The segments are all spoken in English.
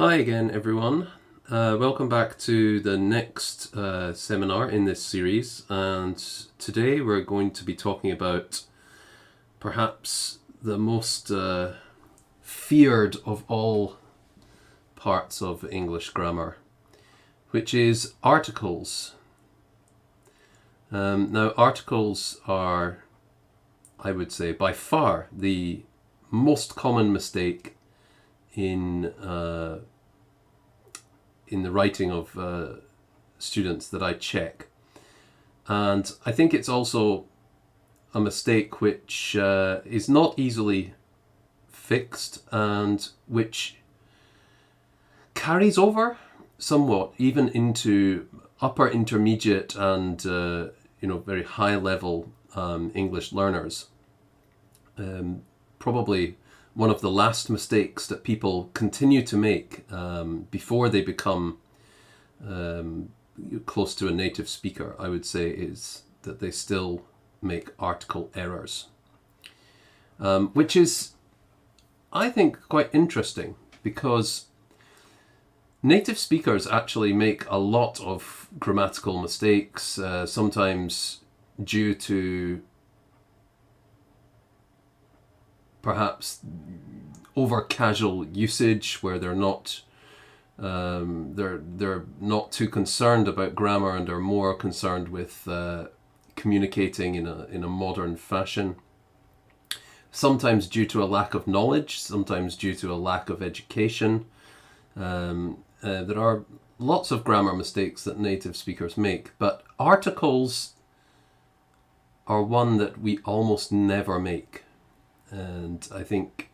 Hi again, everyone. Welcome back to the next seminar in this series, and today we're going to be talking about perhaps the most feared of all parts of English grammar, which is articles. Now, articles are, I would say, by far the most common mistake in the writing of students that I check. And I think it's also a mistake which is not easily fixed and which carries over somewhat even into upper intermediate and very high level English learners. Probably one of the last mistakes that people continue to make before they become close to a native speaker, I would say, is that they still make article errors, which is, I think, quite interesting because native speakers actually make a lot of grammatical mistakes, sometimes due to perhaps over casual usage where they're not too concerned about grammar and are more concerned with communicating in a modern fashion. Sometimes due to a lack of knowledge, sometimes due to a lack of education. There are lots of grammar mistakes that native speakers make, but articles are one that we almost never make. And I think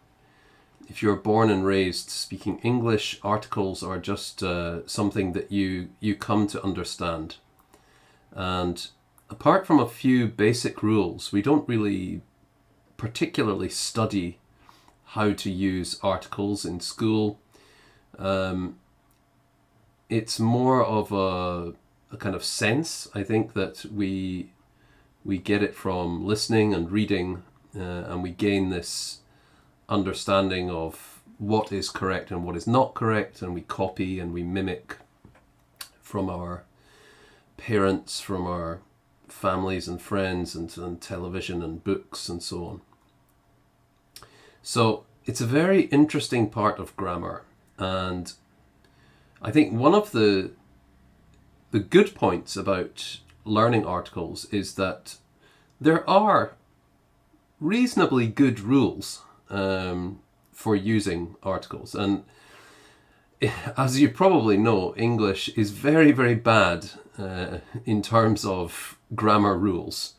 if you're born and raised speaking English, articles are just something that you come to understand. And apart from a few basic rules, we don't really particularly study how to use articles in school. It's more of a kind of sense, I think, that we get it from listening and reading. And we gain this understanding of what is correct and what is not correct, and we copy and we mimic from our parents, from our families and friends, and television and books and so on. So it's a very interesting part of grammar, and I think one of the good points about learning articles is that there are reasonably good rules for using articles. And as you probably know, English is very, very bad in terms of grammar rules.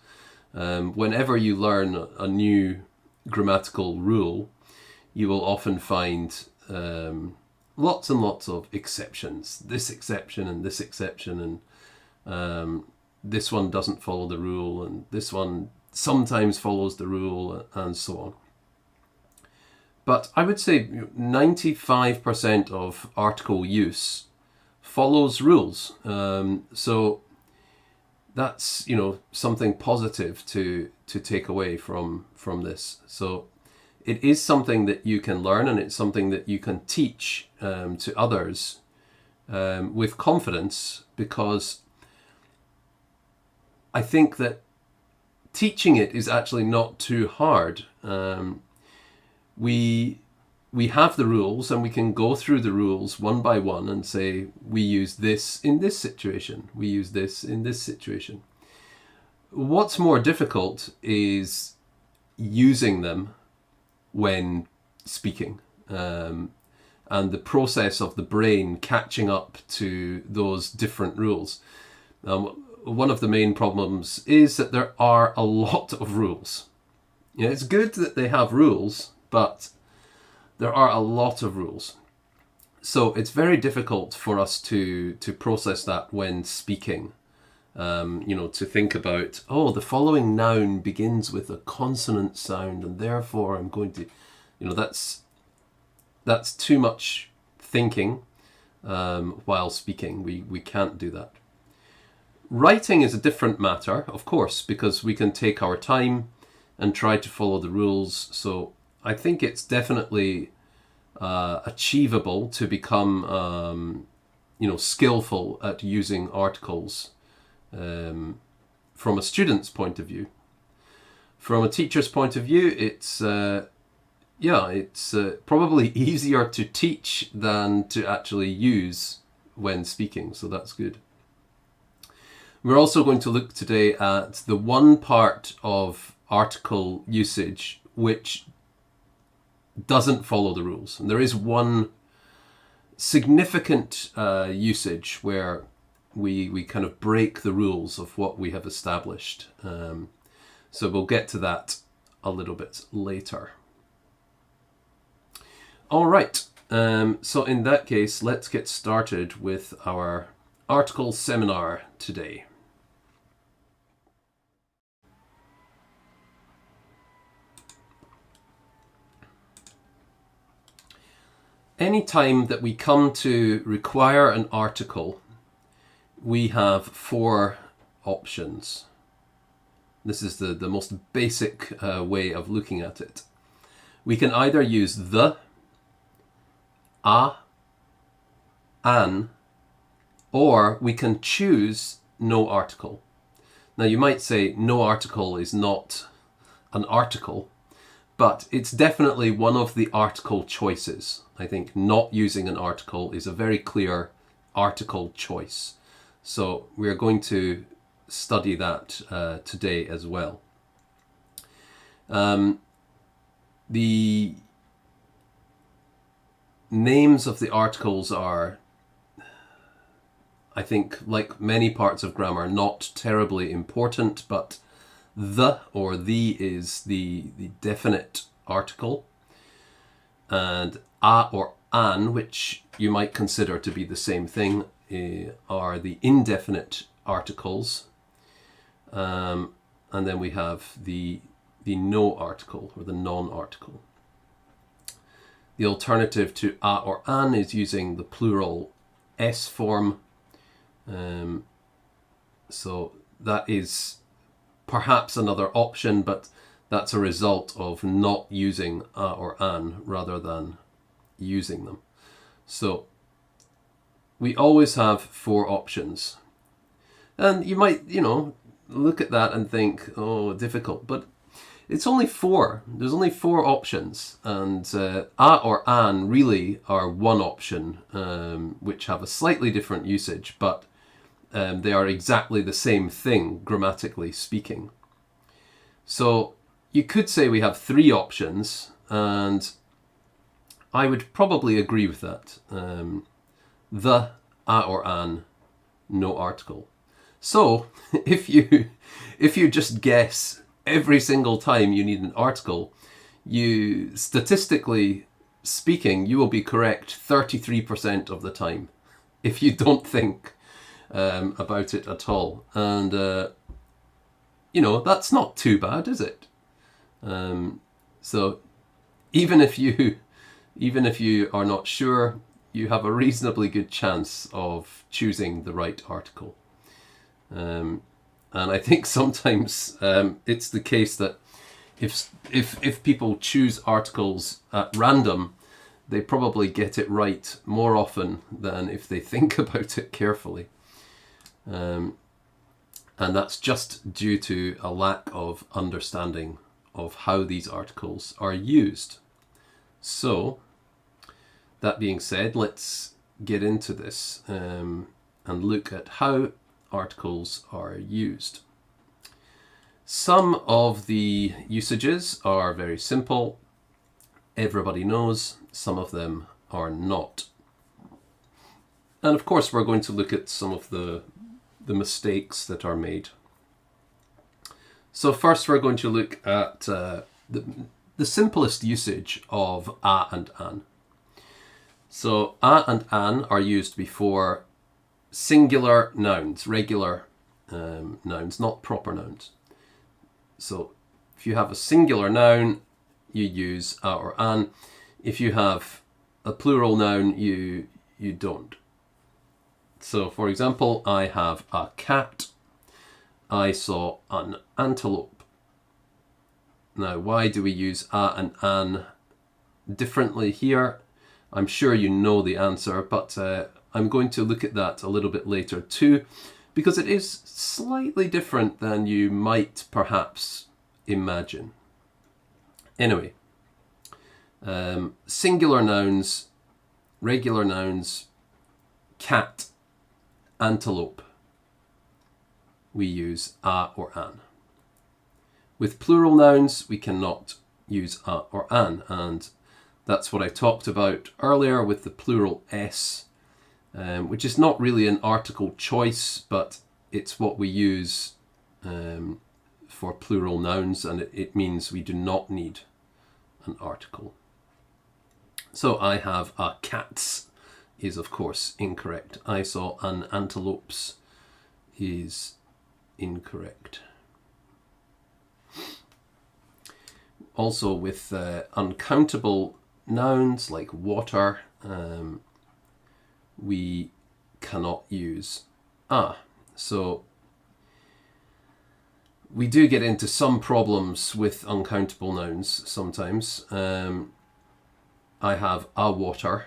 Whenever you learn a new grammatical rule, you will often find lots and lots of exceptions. This exception and this exception, and this one doesn't follow the rule, and this one sometimes follows the rule, and so on. But I would say 95% of article use follows rules. So that's, something positive to take away from this. So it is something that you can learn, and it's something that you can teach to others with confidence, because I think that teaching it is actually not too hard. We have the rules, and we can go through the rules one by one and say, we use this in this situation, we use this in this situation. What's more difficult is using them when speaking, and the process of the brain catching up to those different rules. One of the main problems is that there are a lot of rules. It's good that they have rules, but there are a lot of rules. So it's very difficult for us to process that when speaking. To think about, the following noun begins with a consonant sound, and therefore I'm going to, that's too much thinking while speaking. We can't do that. Writing is a different matter, of course, because we can take our time and try to follow the rules. So I think it's definitely achievable to become skillful at using articles from a student's point of view. From a teacher's point of view, it's probably easier to teach than to actually use when speaking, so that's good. We're also going to look today at the one part of article usage which doesn't follow the rules. And there is one significant usage where we kind of break the rules of what we have established. So we'll get to that a little bit later. All right, so in that case, let's get started with our article seminar today. Anytime that we come to require an article, we have four options. This is the most basic way of looking at it. We can either use the, a, an, or we can choose no article. Now you might say no article is not an article, but it's definitely one of the article choices. I think not using an article is a very clear article choice. So we're going to study that today as well. The names of the articles are, I think, like many parts of grammar, not terribly important, but the or the is the definite article, and a or an, which you might consider to be the same thing, are the indefinite articles, and then we have the no article or the non-article. The alternative to a or an is using the plural s form, so that is perhaps another option, but that's a result of not using a or an rather than using them. So we always have four options. And you might, look at that and think, oh, difficult, but it's only four. There's only four options, and a or an really are one option, which have a slightly different usage, but they are exactly the same thing, grammatically speaking. So you could say we have three options, and I would probably agree with that. The, a or an, no article. So if you just guess every single time you need an article, you, statistically speaking, you will be correct 33% of the time if you don't think about it at all. And that's not too bad, is it? So even if you are not sure, you have a reasonably good chance of choosing the right article. And I think sometimes it's the case that if people choose articles at random, they probably get it right more often than if they think about it carefully. And that's just due to a lack of understanding of how these articles are used. So, that being said, let's get into this and look at how articles are used. Some of the usages are very simple. Everybody knows. Some of them are not. And of course, we're going to look at some of the mistakes that are made. So first, we're going to look at the simplest usage of a and an. So a and an are used before singular nouns, regular nouns, not proper nouns. So if you have a singular noun, you use a or an. If you have a plural noun, you don't. So for example, I have a cat. I saw an antelope. Now, why do we use a and an differently here? I'm sure you know the answer, but I'm going to look at that a little bit later too, because it is slightly different than you might perhaps imagine. Anyway, singular nouns, regular nouns, cat, antelope, we use a or an. With plural nouns, we cannot use a or an, and that's what I talked about earlier with the plural s, which is not really an article choice, but it's what we use for plural nouns, and it means we do not need an article. So I have a cats is of course incorrect. I saw an antelopes is incorrect. Also with uncountable nouns like water, we cannot use a. So we do get into some problems with uncountable nouns sometimes. I have a water.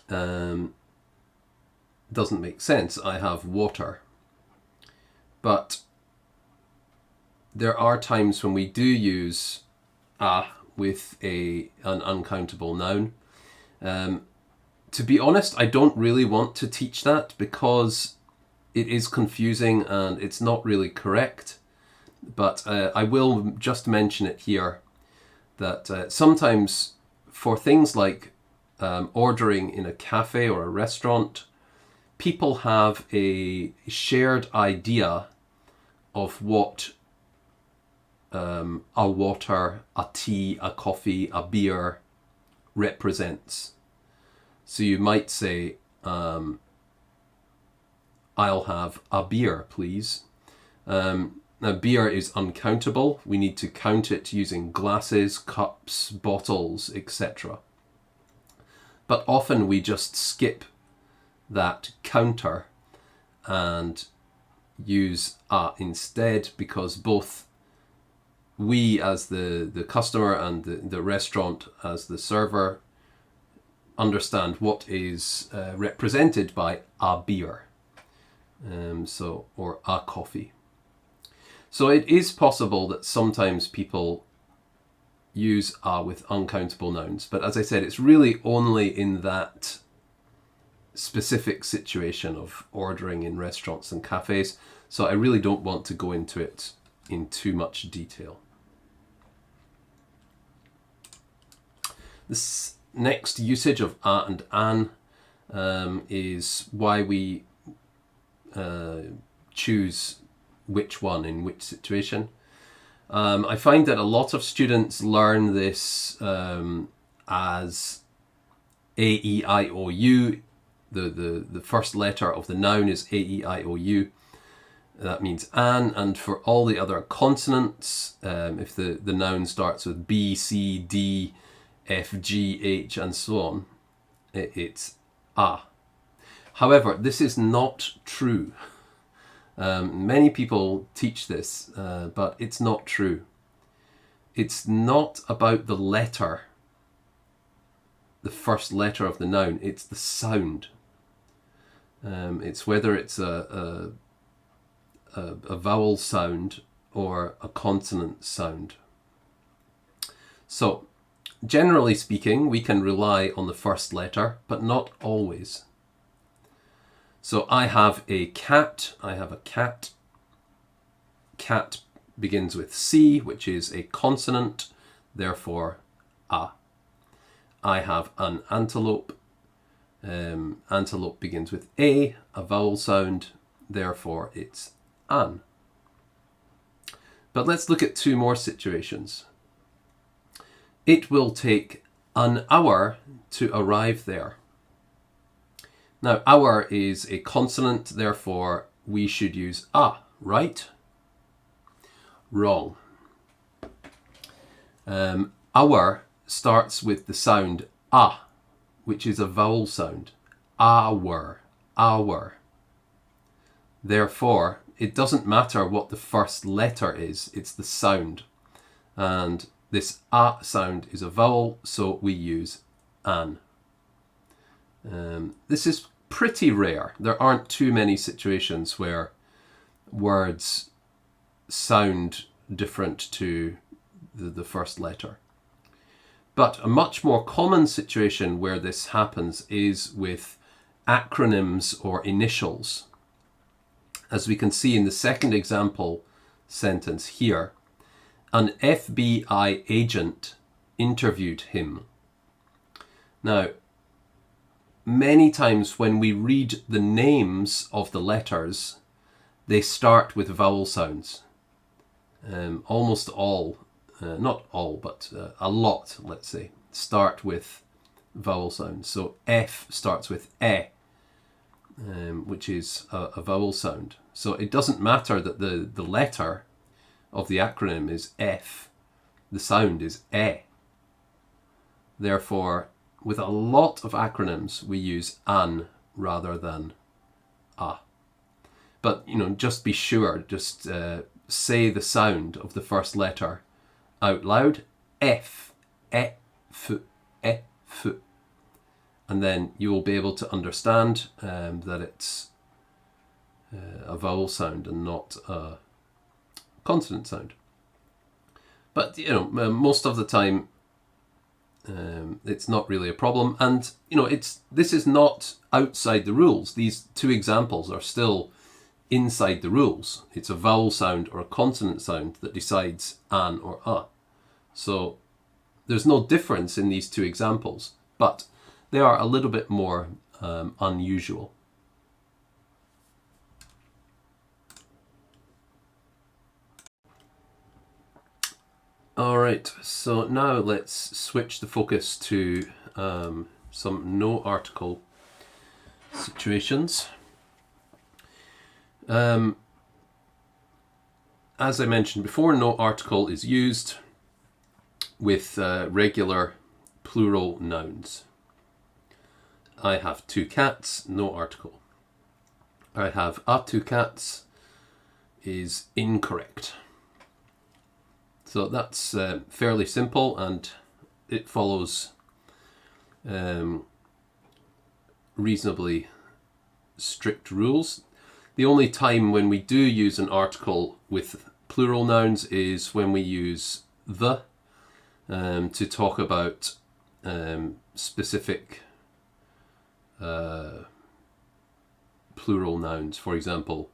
Doesn't make sense. I have water. But there are times when we do use a with an uncountable noun. To be honest, I don't really want to teach that because it is confusing and it's not really correct. But I will just mention it here that sometimes for things like ordering in a cafe or a restaurant, people have a shared idea of what a water, a tea, a coffee, a beer represents. So you might say, I'll have a beer, please. Now, beer is uncountable. We need to count it using glasses, cups, bottles, etc. But often we just skip that counter and use a instead, because both we as the customer and the restaurant as the server understand what is represented by a beer, or a coffee. So it is possible that sometimes people use a with uncountable nouns, but as I said, it's really only in that specific situation of ordering in restaurants and cafes, so I really don't want to go into it in too much detail. This next usage of a and an is why we choose which one in which situation. I find that a lot of students learn this as A, E, I, O, U. The first letter of the noun is A, E, I, O, U. That means an, and for all the other consonants, if the noun starts with B, C, D, F, G, H, and so on, it's a. However, this is not true. Many people teach this, but it's not true. It's not about the letter, the first letter of the noun, it's the sound. It's whether it's a vowel sound or a consonant sound. So, generally speaking, we can rely on the first letter, but not always. So I have a cat, I have a cat. Cat begins with C, which is a consonant, therefore a. I have an antelope. Antelope begins with a vowel sound, therefore it's an. But let's look at two more situations. It will take an hour to arrive there. Now, hour is a consonant, therefore we should use a, right? Wrong. Hour starts with the sound a, which is a vowel sound. Hour, hour. Therefore, it doesn't matter what the first letter is, it's the sound. And this a sound is a vowel, so we use an. This is pretty rare. There aren't too many situations where words sound different to the first letter. But a much more common situation where this happens is with acronyms or initials. As we can see in the second example sentence here, an FBI agent interviewed him. Now, many times when we read the names of the letters, they start with vowel sounds. Almost all, not all, but a lot, let's say, start with vowel sounds. So F starts with E, which is a vowel sound. So it doesn't matter that the letter of the acronym is F, the sound is E. Therefore, with a lot of acronyms, we use an rather than a. But, just be sure, just say the sound of the first letter out loud. F, E, F, E, F. And then you will be able to understand that it's a vowel sound and not a consonant sound. But, most of the time, it's not really a problem. And, this is not outside the rules. These two examples are still inside the rules. It's a vowel sound or a consonant sound that decides an or a. So there's no difference in these two examples, but they are a little bit more unusual. All right, so now let's switch the focus to some no article situations. As I mentioned before, no article is used with regular plural nouns. I have 2 cats, no article. I have a 2 cats is incorrect. So that's fairly simple, and it follows reasonably strict rules. The only time when we do use an article with plural nouns is when we use the to talk about specific plural nouns. For example,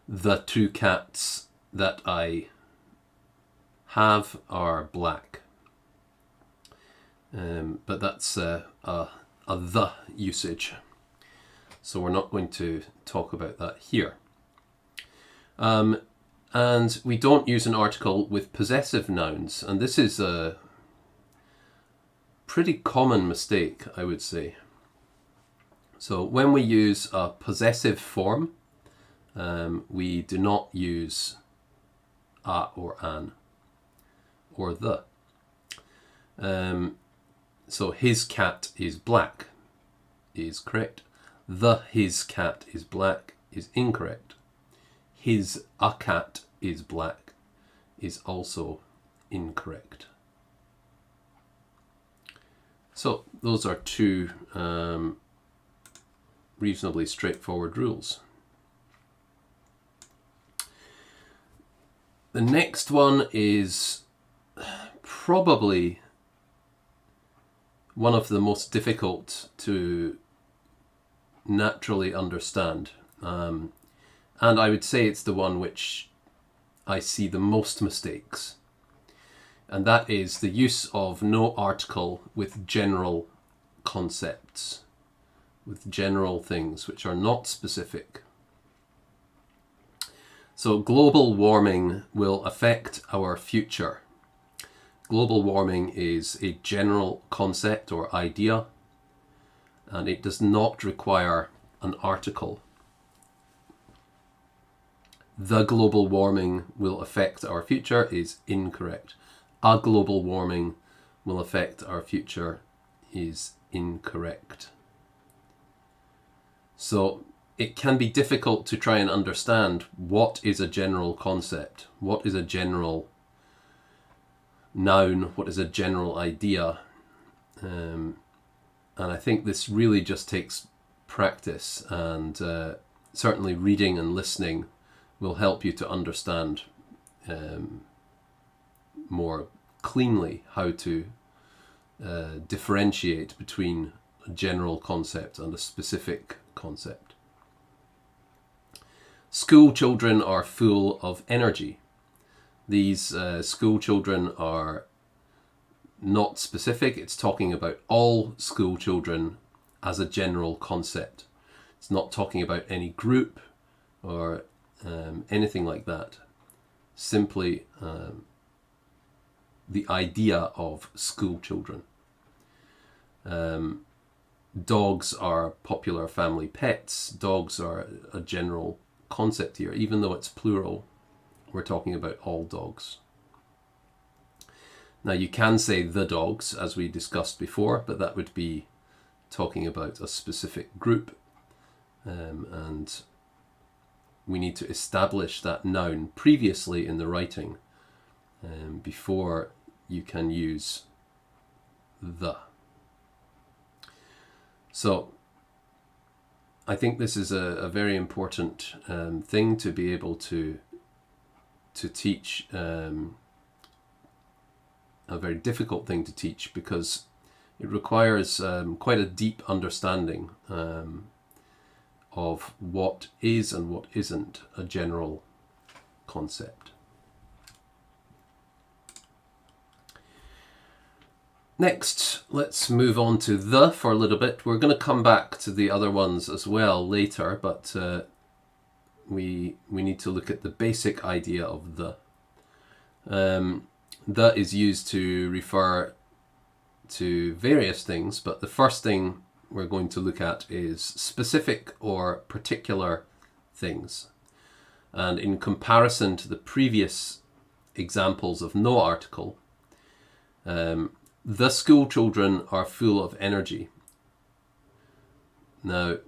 the 2 cats that I have are black. But that's a the usage. So we're not going to talk about that here. And we don't use an article with possessive nouns. And this is a pretty common mistake, I would say. So when we use a possessive form, we do not use a or an or the. So his cat is black is correct. His cat is black is incorrect. His a cat is black is also incorrect. So those are 2 reasonably straightforward rules. The next one is probably one of the most difficult to naturally understand. And I would say it's the one which I see the most mistakes. And that is the use of no article with general concepts, with general things which are not specific. So global warming will affect our future. Global warming is a general concept or idea, and it does not require an article. The global warming will affect our future is incorrect. A global warming will affect our future is incorrect. So it can be difficult to try and understand what is a general concept, what is a general noun, what is a general idea. And I think this really just takes practice, and certainly reading and listening will help you to understand more cleanly how to differentiate between a general concept and a specific concept. School children are full of energy. These school children are not specific. It's talking about all school children as a general concept. It's not talking about any group or anything like that. Simply the idea of school children. Dogs are popular family pets. Dogs are a general concept here. Even though it's plural, we're talking about all dogs. Now you can say the dogs, as we discussed before, but that would be talking about a specific group, and we need to establish that noun previously in the writing before you can use the. So I think this is a very important thing to be able to teach, a very difficult thing to teach, because it requires quite a deep understanding of what is and what isn't a general concept. Next, let's move on to the for a little bit. We're going to come back to the other ones as well later, but we need to look at the basic idea of the. The is used to refer to various things, but the first thing we're going to look at is specific or particular things. And in comparison to the previous examples of no article, the school children are full of energy. Now,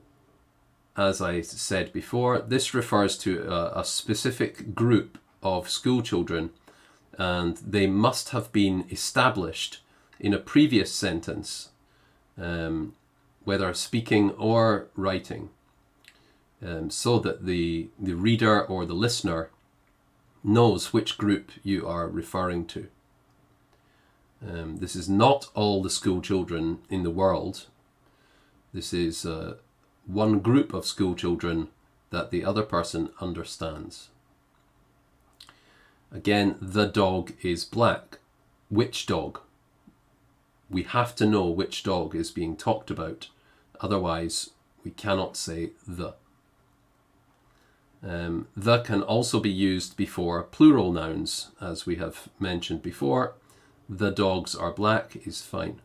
as I said before, this refers to a specific group of school children, and they must have been established in a previous sentence, whether speaking or writing, so that the reader or the listener knows which group you are referring to. This is not all the school children in the world. This is one group of school children that the other person understands. Again, the dog is black. Which dog? We have to know which dog is being talked about. Otherwise, we cannot say the. The can also be used before plural nouns, as we have mentioned before. The dogs are black is fine.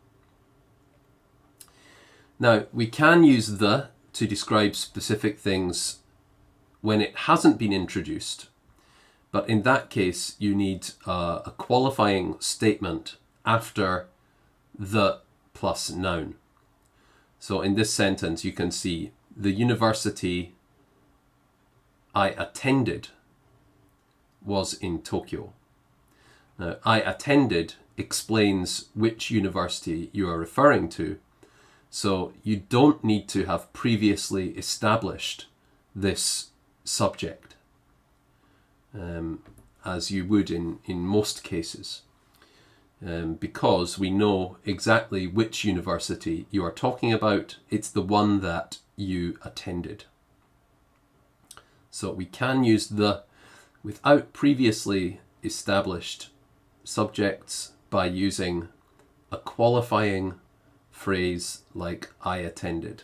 Now, we can use the to describe specific things when it hasn't been introduced, but in that case you need a qualifying statement after the plus noun. So in this sentence you can see the university I attended was in Tokyo. Now, I attended explains which university you are referring to, so you don't need to have previously established this subject, as you would in most cases, because we know exactly which university you are talking about. It's the one that you attended. So we can use the without previously established subjects by using a qualifying phrase like I attended.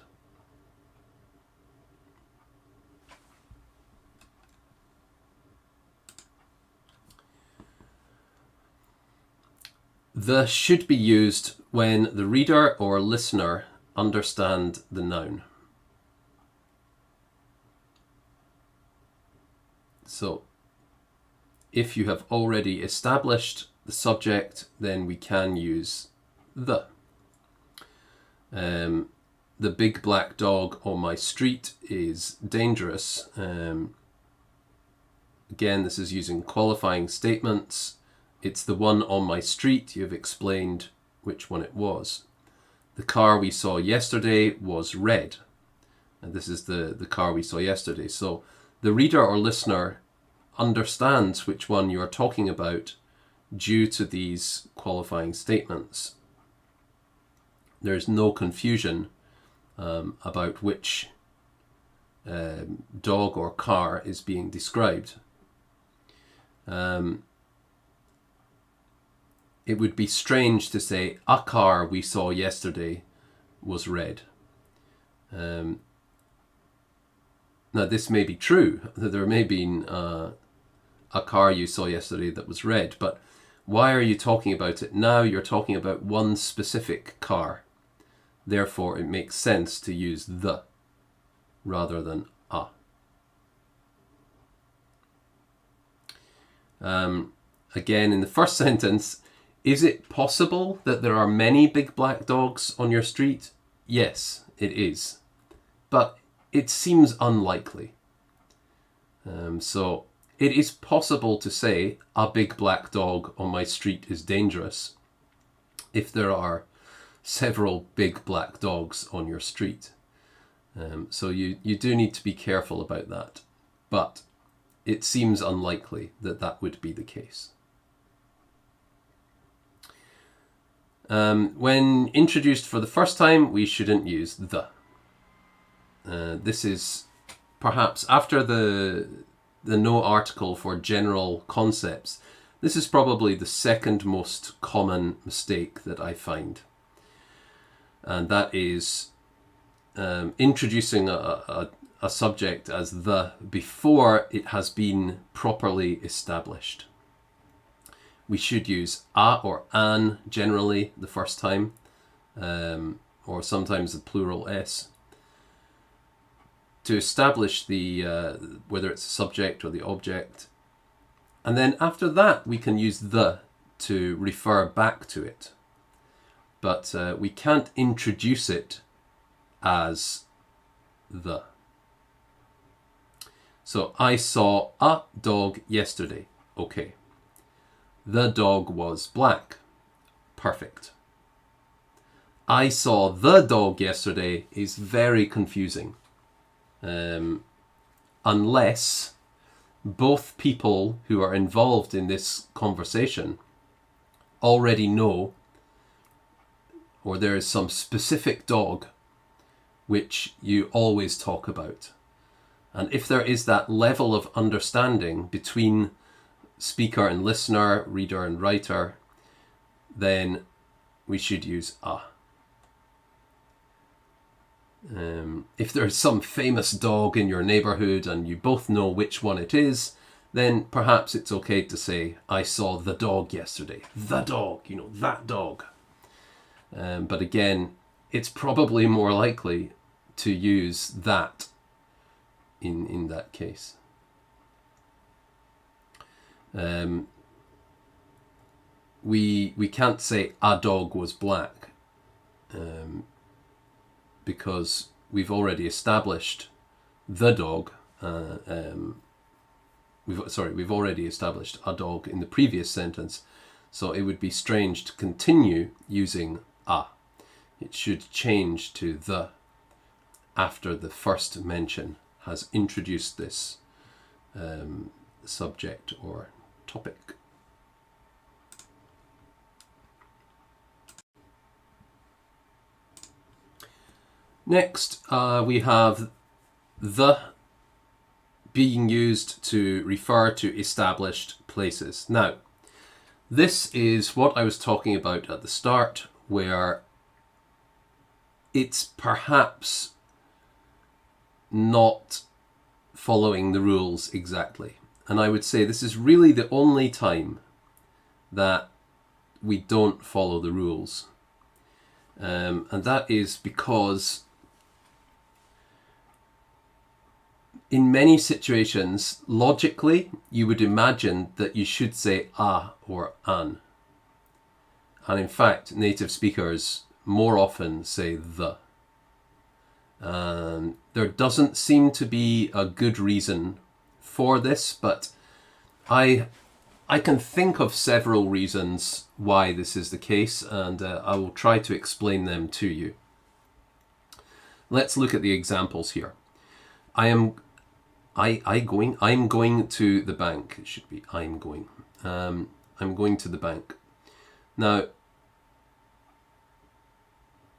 The should be used when the reader or listener understand the noun. So if you have already established the subject, then we can use the. The big black dog on my street is dangerous. Again, this is using qualifying statements. It's the one on my street. You've explained which one it was. the car we saw yesterday was red. And this is the car we saw yesterday. So the reader or listener understands which one you are talking about due to these qualifying statements. There's no confusion about which dog or car is being described. It would be strange to say a car we saw yesterday was red. Now this may be true, that there may be a car you saw yesterday that was red, but why are you talking about it now? You're talking about one specific car. Therefore, it makes sense to use the rather than a. Again, in the first sentence, is it possible that there are many big black dogs on your street? Yes, it is. But it seems unlikely. So it is possible to say a big black dog on my street is dangerous if there are several big black dogs on your street. So you do need to be careful about that. But it seems unlikely that that would be the case. When introduced for the first time, we shouldn't use the. This is perhaps after the no article for general concepts. This is probably the second most common mistake that I find. And that is introducing a subject as the before it has been properly established. We should use a or an generally the first time, or sometimes the plural s, to establish the whether it's a subject or the object. And then after that, we can use the to refer back to it. But we can't introduce it as the. So I saw a dog yesterday. Okay. The dog was black. Perfect. I saw the dog yesterday is very confusing. Unless both people who are involved in this conversation already know, or there is some specific dog which you always talk about. And if there is that level of understanding between speaker and listener, reader and writer, then we should use a. If there's some famous dog in your neighborhood and you both know which one it is, then perhaps it's okay to say, I saw the dog yesterday. The dog, that dog. But again, it's probably more likely to use that in that case. We can't say a dog was black because we've already established the dog. We've already established a dog in the previous sentence, so it would be strange to continue using a. It should change to the after the first mention has introduced this subject or topic. Next, we have the being used to refer to established places. Now, this is what I was talking about at the start, where it's perhaps not following the rules exactly. And I would say this is really the only time that we don't follow the rules. And that is because in many situations, logically, you would imagine that you should say a or an. And in fact, native speakers more often say the. There doesn't seem to be a good reason for this, but I I can think of several reasons why this is the case, and I will try to explain them to you. Let's look at the examples here. I'm going to the bank. It should be I'm going. I'm going to the bank. Now,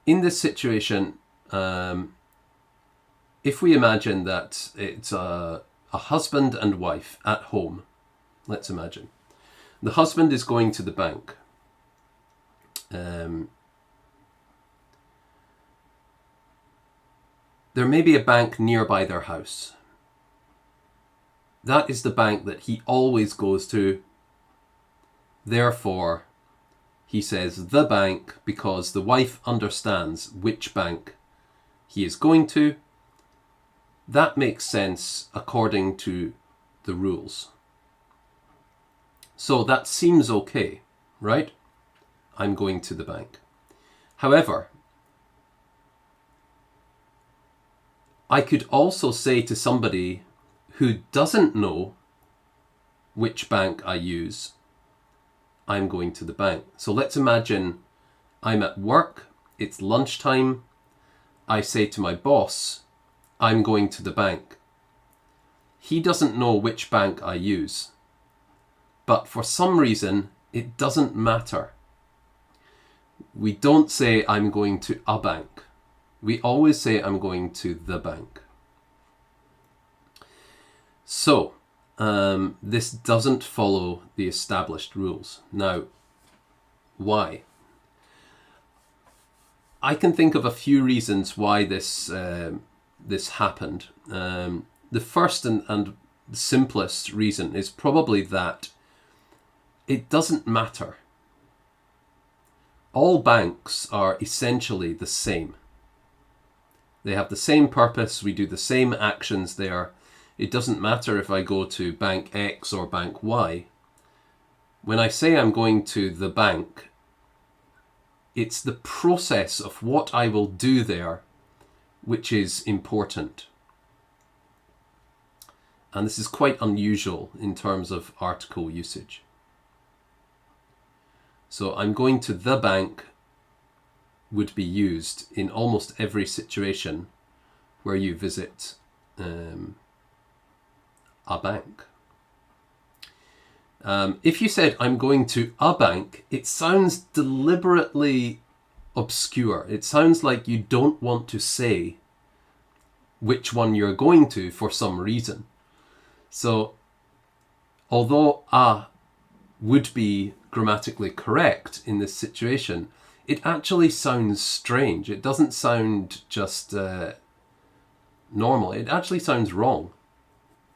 in this situation, if we imagine that it's a husband and wife at home, let's imagine. The husband is going to the bank. There may be a bank nearby their house. That is the bank that he always goes to. Therefore, he says the bank because the wife understands which bank he is going to. That makes sense according to the rules. So that seems okay, right? I'm going to the bank. However, I could also say to somebody who doesn't know which bank I use, I'm going to the bank. So let's imagine I'm at work, it's lunchtime, I say to my boss, I'm going to the bank. He doesn't know which bank I use, but for some reason, it doesn't matter. We don't say I'm going to a bank. We always say I'm going to the bank. So, this doesn't follow the established rules. Now, why? I can think of a few reasons why this happened. The first and simplest reason is probably that it doesn't matter. All banks are essentially the same. They have the same purpose. We do the same actions there. It doesn't matter if I go to bank X or bank Y. When I say I'm going to the bank, it's the process of what I will do there which is important. And this is quite unusual in terms of article usage. So I'm going to the bank would be used in almost every situation where you visit a bank. If you said I'm going to a bank, it sounds deliberately obscure. It sounds like you don't want to say which one you're going to for some reason. So although a would be grammatically correct in this situation, it actually sounds strange. It doesn't sound just normal. It actually sounds wrong,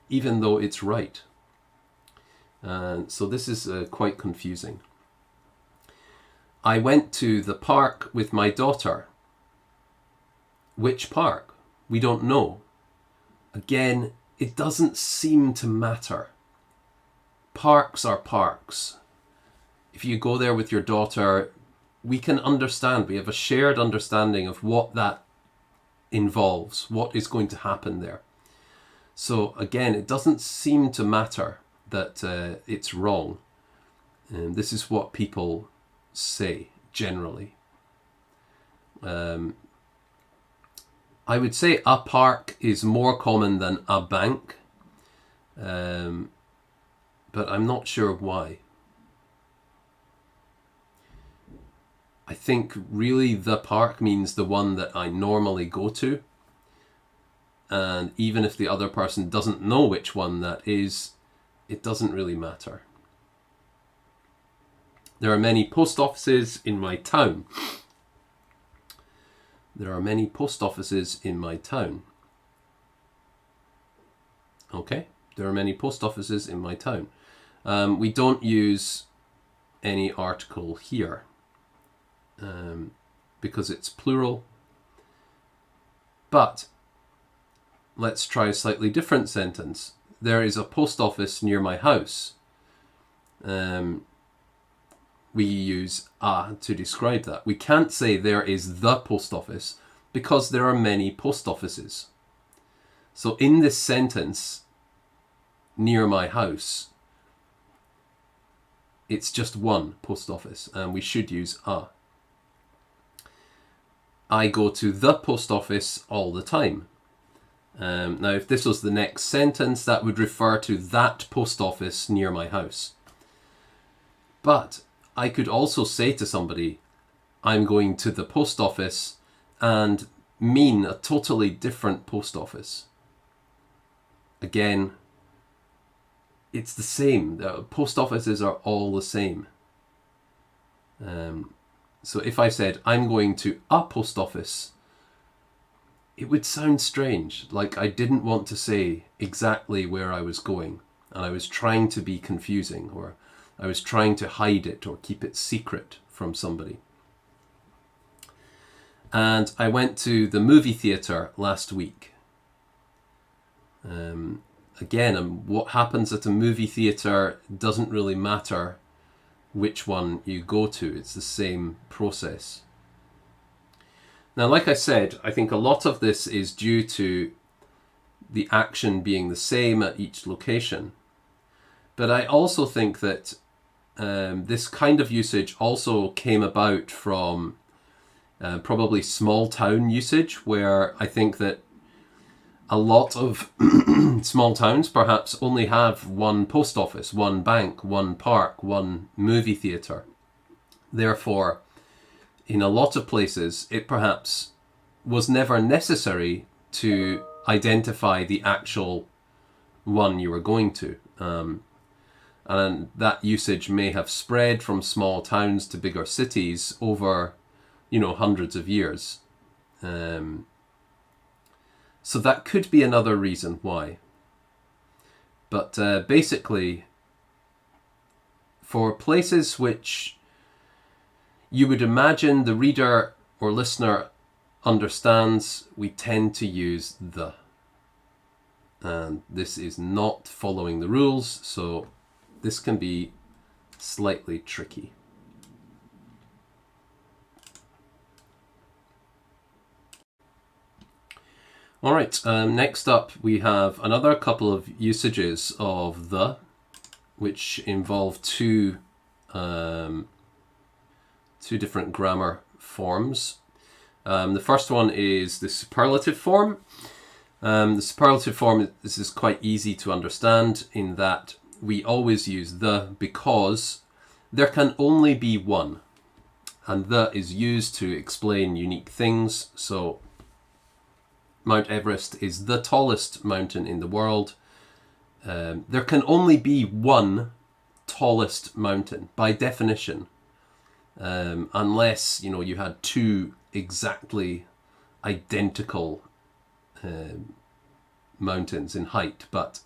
even though it's right. So this is quite confusing. I went to the park with my daughter. Which park? We don't know. Again, it doesn't seem to matter. Parks are parks. If you go there with your daughter, we can understand. We have a shared understanding of what that involves, what is going to happen there. So again, it doesn't seem to matter that it's wrong. And this is what people say generally. I would say a park is more common than a bank, but I'm not sure why. I think really the park means the one that I normally go to. And even if the other person doesn't know which one that is, it doesn't really matter. There are many post offices in my town. There are many post offices in my town. Okay, there are many post offices in my town. We don't use any article here because it's plural. But let's try a slightly different sentence. There is a post office near my house. We use a to describe that. We can't say there is the post office because there are many post offices. So in this sentence, near my house, it's just one post office, and we should use a. I go to the post office all the time. Now, if this was the next sentence, that would refer to that post office near my house. But I could also say to somebody, I'm going to the post office, and mean a totally different post office. Again, it's the same. The post offices are all the same. So if I said, I'm going to a post office, it would sound strange, like I didn't want to say exactly where I was going, and I was trying to be confusing, or I was trying to hide it or keep it secret from somebody. And I went to the movie theatre last week. Again, what happens at a movie theatre doesn't really matter which one you go to. It's the same process. Now, like I said, I think a lot of this is due to the action being the same at each location. But I also think that this kind of usage also came about from probably small town usage, where I think that a lot of small towns perhaps only have one post office, one bank, one park, one movie theatre. Therefore, in a lot of places, it perhaps was never necessary to identify the actual one you were going to. And that usage may have spread from small towns to bigger cities over, hundreds of years. So that could be another reason why. But basically, for places which you would imagine the reader or listener understands, we tend to use the. And this is not following the rules, so this can be slightly tricky. All right, next up we have another couple of usages of the, which involve two different grammar forms. The first one is the superlative form. The superlative form, this is quite easy to understand in that we always use the because there can only be one. And the is used to explain unique things. So Mount Everest is the tallest mountain in the world. There can only be one tallest mountain by definition, unless you had two exactly identical mountains in height. But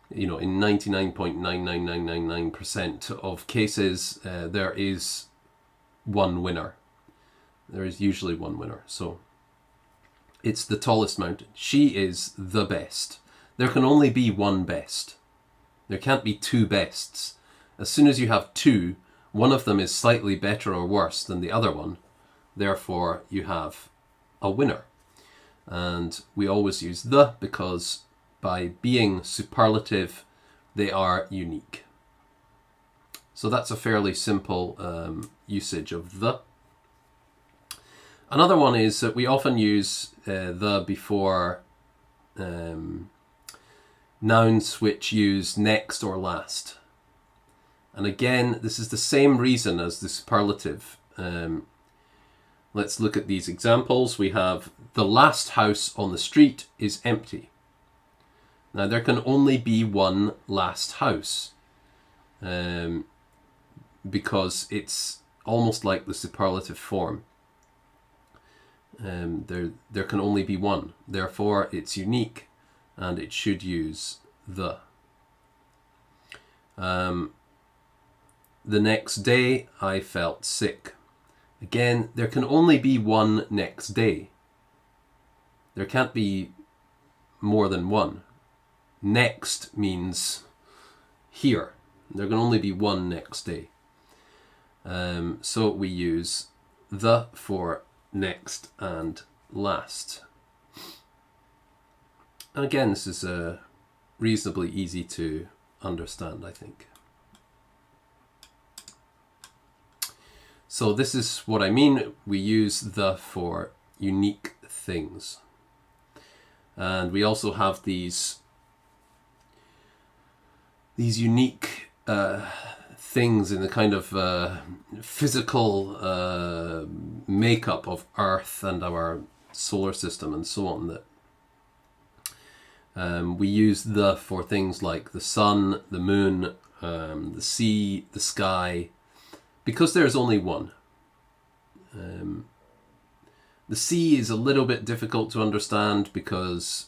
in 99.99999% of cases, there is one winner. There is usually one winner. So it's the tallest mountain. She is the best. There can only be one best. There can't be two bests. As soon as you have two, one of them is slightly better or worse than the other one. Therefore, you have a winner. And we always use the because by being superlative, they are unique. So that's a fairly simple usage of the. Another one is that we often use the before nouns which use next or last. And again, this is the same reason as the superlative. Let's look at these examples. We have the last house on the street is empty. Now there can only be one last house because it's almost like the superlative form. There can only be one. Therefore, it's unique and it should use the. The next day, I felt sick. Again, there can only be one next day. There can't be more than one. Next means here. There can only be one next day. So we use the for next and last. And again, this is reasonably easy to understand, I think. So this is what I mean. We use the for unique things. And we also have these unique things in the kind of physical makeup of Earth and our solar system and so on, that we use the for things like the sun, the moon, the sea, the sky, because there's only one. The sea is a little bit difficult to understand because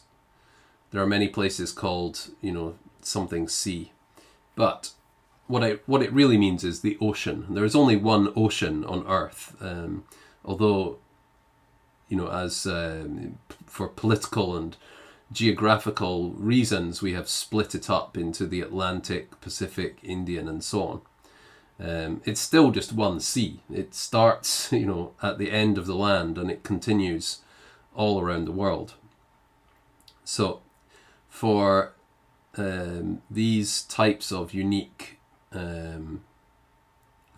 there are many places called, something sea. But what it really means is the ocean. There is only one ocean on Earth, although, as for political and geographical reasons, we have split it up into the Atlantic, Pacific, Indian, and so on. It's still just one sea. It starts, at the end of the land, and it continues all around the world. So for these types of unique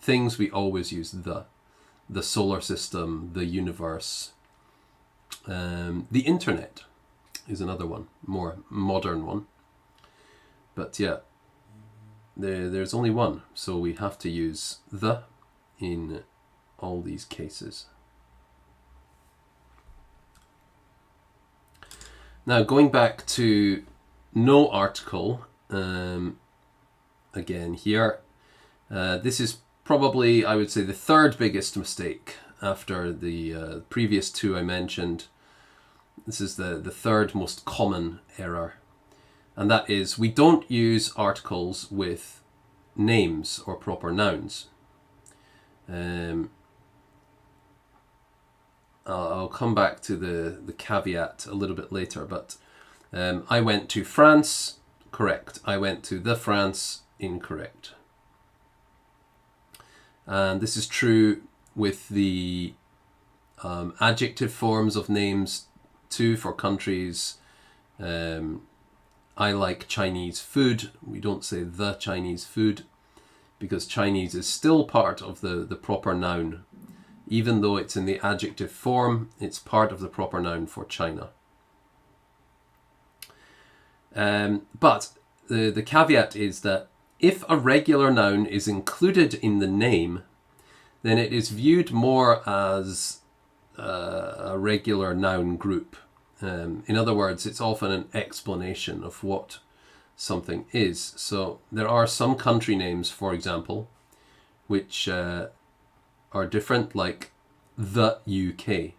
things, we always use the solar system, the universe. The internet is another one, more modern one. But yeah, there's only one, so we have to use the in all these cases. Now, going back to no article, again here, this is probably, I would say, the third biggest mistake after the previous two I mentioned. This is the third most common error. And that is, we don't use articles with names or proper nouns. I'll come back to the caveat a little bit later, but I went to France, correct. I went to the France, incorrect. And this is true with the adjective forms of names too, for countries. I like Chinese food. We don't say the Chinese food because Chinese is still part of the proper noun. Even though it's in the adjective form, it's part of the proper noun for China. But the caveat is that if a regular noun is included in the name, then it is viewed more as a regular noun group. In other words, it's often an explanation of what something is. So there are some country names, for example, which are different, like the UK.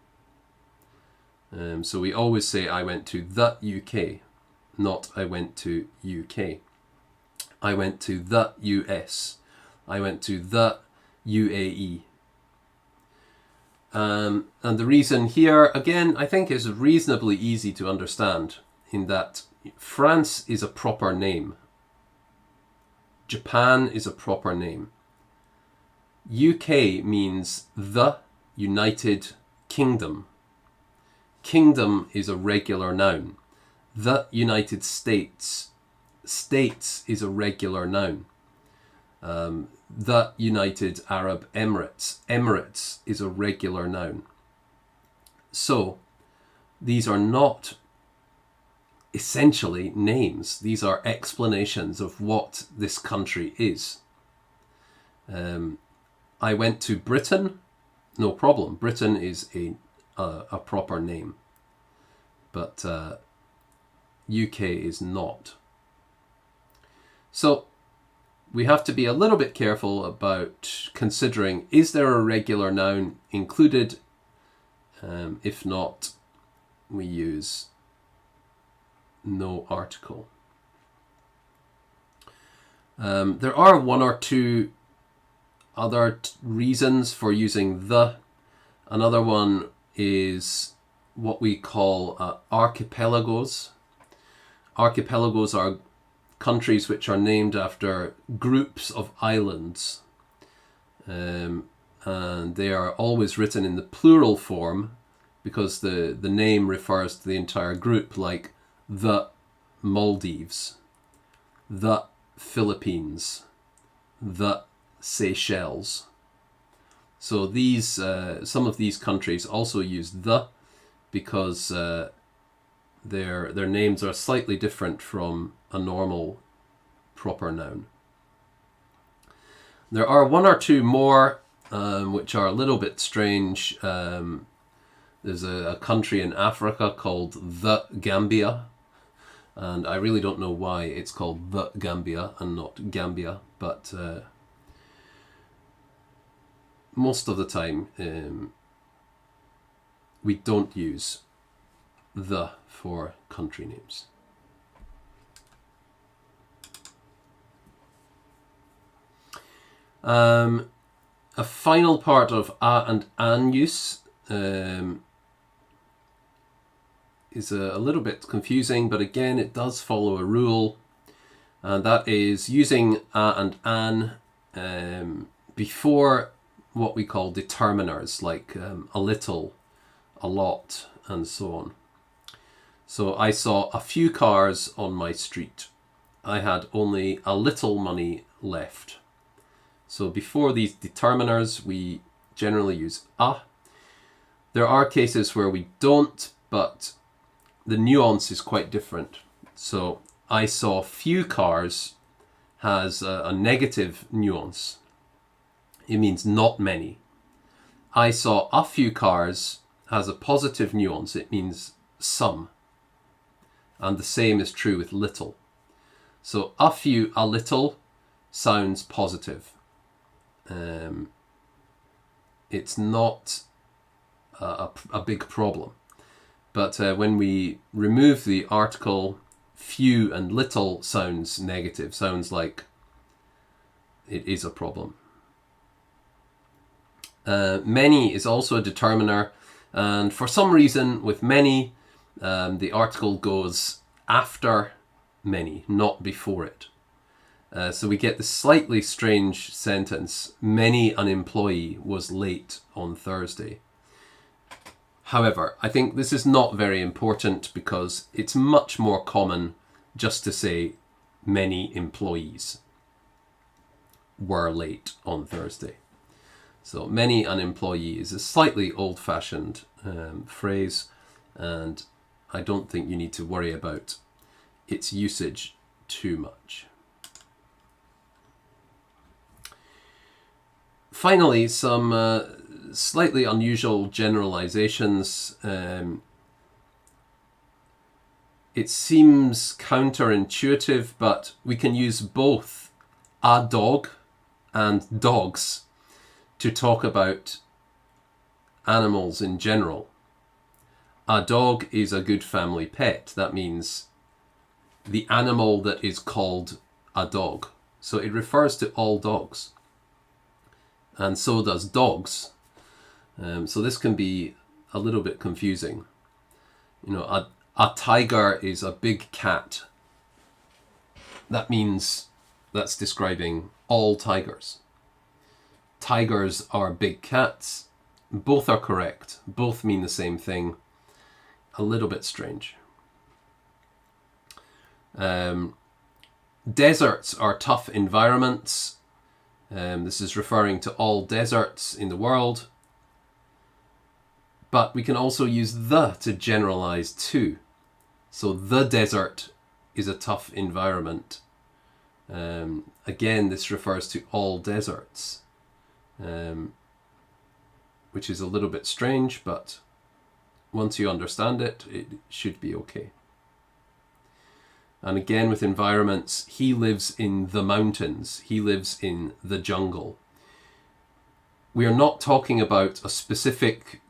So we always say I went to the UK, not I went to UK. I went to the US. I went to the UAE. And the reason here, again, I think is reasonably easy to understand, in that France is a proper name. Japan is a proper name. UK means the United Kingdom. Kingdom is a regular noun. The United States. States is a regular noun. The United Arab Emirates. Emirates is a regular noun. So these are not essentially names. These are explanations of what this country is. I went to Britain. No problem. Britain is a proper name. But UK is not. So we have to be a little bit careful about considering, is there a regular noun included? If not, we use no article. There are one or two other reasons for using the. Another one is what we call archipelagos. Archipelagos are countries which are named after groups of islands, and they are always written in the plural form because the name refers to the entire group, like the Maldives, the Philippines, the Seychelles. So these some of these countries also use the, because their names are slightly different from a normal proper noun. There are one or two more which are a little bit strange. There's a country in Africa called the Gambia, and I really don't know why it's called the Gambia and not Gambia, but most of the time we don't use the for country names. A final part of a and an use is a little bit confusing, but again it does follow a rule, and that is using a and an before what we call determiners, like a little, a lot, and so on. So I saw a few cars on my street. I had only a little money left. So before these determiners, we generally use a. There are cases where we don't, but the nuance is quite different. So I saw few cars has a negative nuance. It means not many. I saw a few cars has a positive nuance. It means some. And the same is true with little. So a few, a little sounds positive. It's not a big problem. But when we remove the article, few and little sounds negative, sounds like it is a problem. Many is also a determiner, and for some reason with many, the article goes after many, not before it. So we get this slightly strange sentence, many an employee was late on Thursday. However, I think this is not very important because it's much more common just to say many employees were late on Thursday. So many an employee is a slightly old-fashioned phrase, and I don't think you need to worry about its usage too much. Finally, some slightly unusual generalizations. It seems counterintuitive, but we can use both a dog and dogs to talk about animals in general. A dog is a good family pet. That means the animal that is called a dog. So it refers to all dogs. And so does dogs. So this can be a little bit confusing. You know, a tiger is a big cat. That means that's describing all tigers. Tigers are big cats. Both are correct. Both mean the same thing. A little bit strange. Deserts are tough environments. This is referring to all deserts in the world. But we can also use the to generalize too. So the desert is a tough environment. Again, this refers to all deserts, which is a little bit strange, but once you understand it, it should be okay. And again, with environments, he lives in the mountains. He lives in the jungle. We are not talking about a specific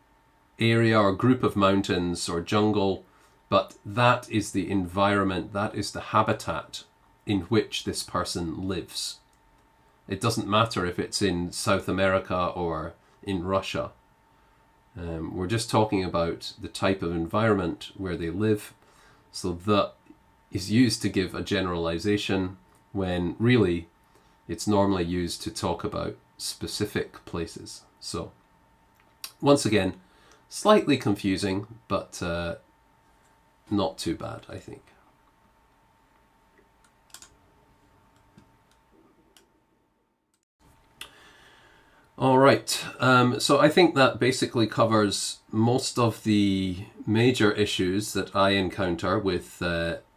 area or group of mountains or jungle, but that is the environment, that is the habitat in which this person lives. It doesn't matter if it's in South America or in Russia. We're just talking about the type of environment where they live. So the is used to give a generalization when really it's normally used to talk about specific places. So once again, slightly confusing, but not too bad, I think. All right, so I think that basically covers most of the major issues that I encounter with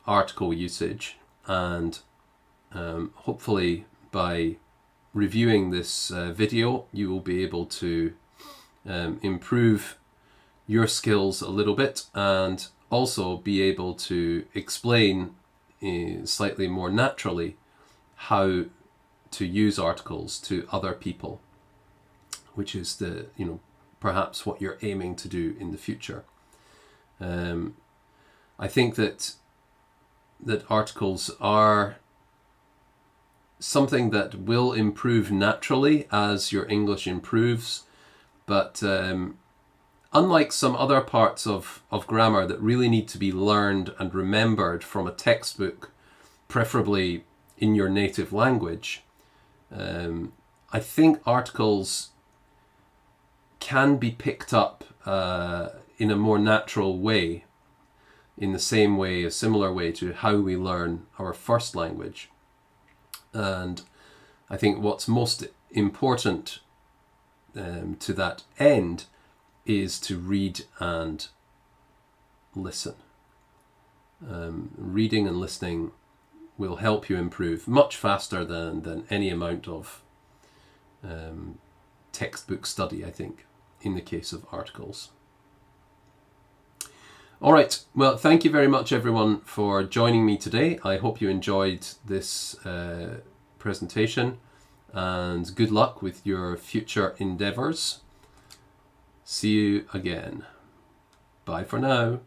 article usage, and hopefully by reviewing this video you will be able to improve your skills a little bit and also be able to explain slightly more naturally how to use articles to other people, which is the, perhaps what you're aiming to do in the future. I think that articles are something that will improve naturally as your English improves, but unlike some other parts of grammar that really need to be learned and remembered from a textbook, preferably in your native language, I think articles can be picked up in a more natural way, in the same way, a similar way to how we learn our first language. And I think what's most important to that end is to read and listen. Reading and listening will help you improve much faster than any amount of textbook study, I think, in the case of articles. All right, well, thank you very much, everyone, for joining me today. I hope you enjoyed this presentation, and good luck with your future endeavors. See you again. Bye for now.